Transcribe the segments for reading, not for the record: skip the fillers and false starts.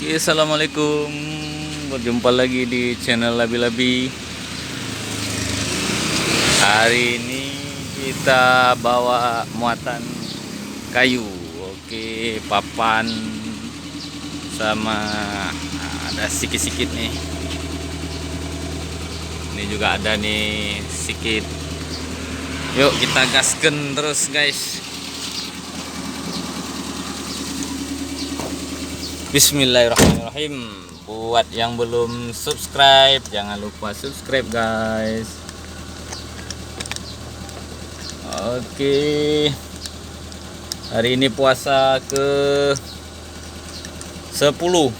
Oke, assalamualaikum. Berjumpa lagi di channel Labi-Labi. Hari ini kita bawa muatan kayu. Oke, papan sama ada sikit-sikit nih. Ini juga ada nih sikit. Yuk kita gasken terus guys. Bismillahirrahmanirrahim. Buat yang belum subscribe, jangan lupa subscribe guys. Oke, hari ini puasa ke 10.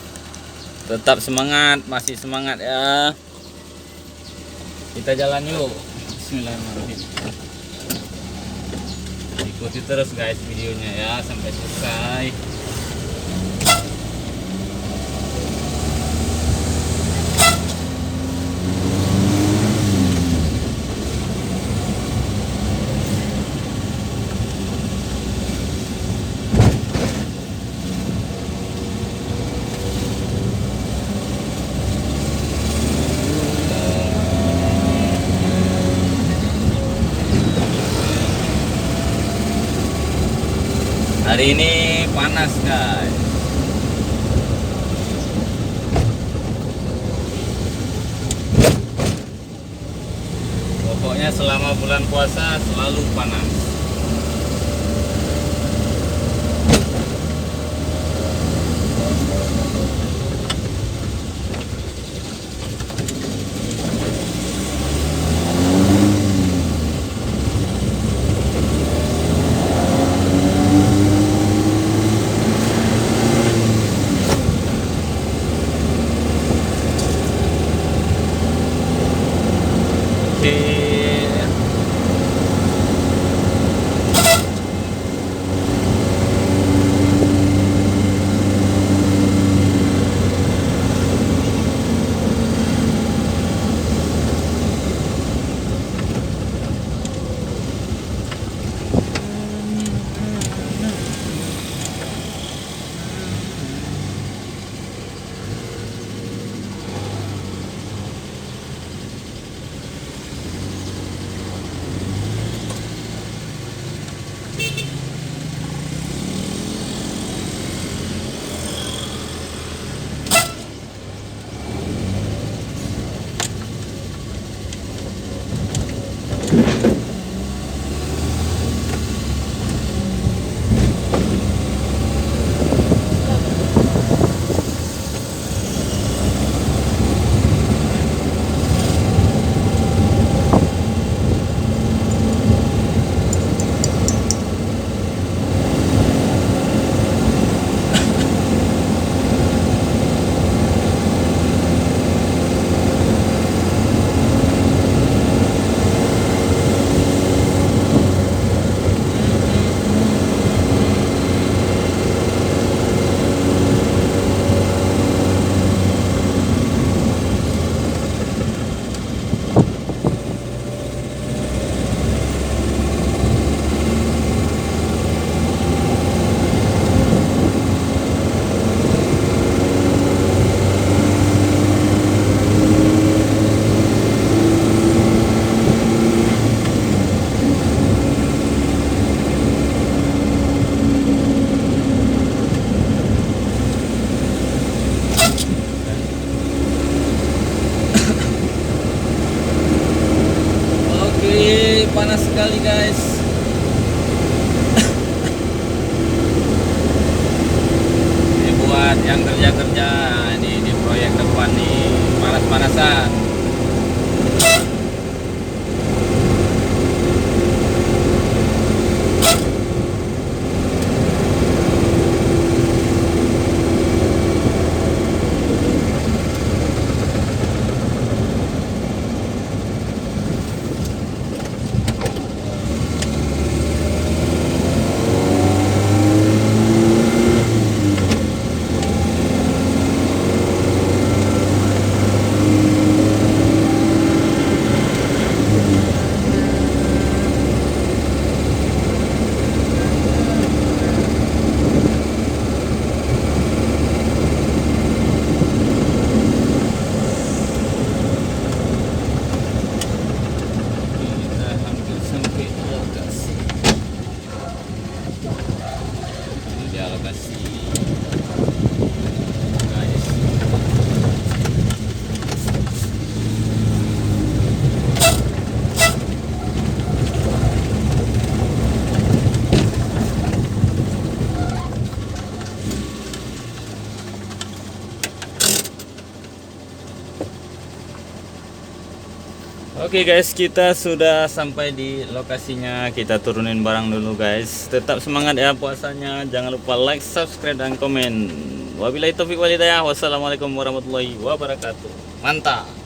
Tetap semangat, masih semangat ya. Kita jalan yuk. Bismillahirrahmanirrahim. Ikuti terus guys videonya ya sampai selesai. Hari ini panas guys. Pokoknya selama bulan puasa selalu panas. Panas sekali guys. Ini buat yang kerja-kerja ini di proyek depan nih, panas-panasan. lokasi guys. Oke guys, kita sudah sampai di lokasinya. Kita turunin barang dulu guys. Tetap semangat ya puasanya. Jangan lupa like, subscribe, dan komen. Wabillahi taufiq walhidayah. Wassalamualaikum warahmatullahi wabarakatuh. Mantap.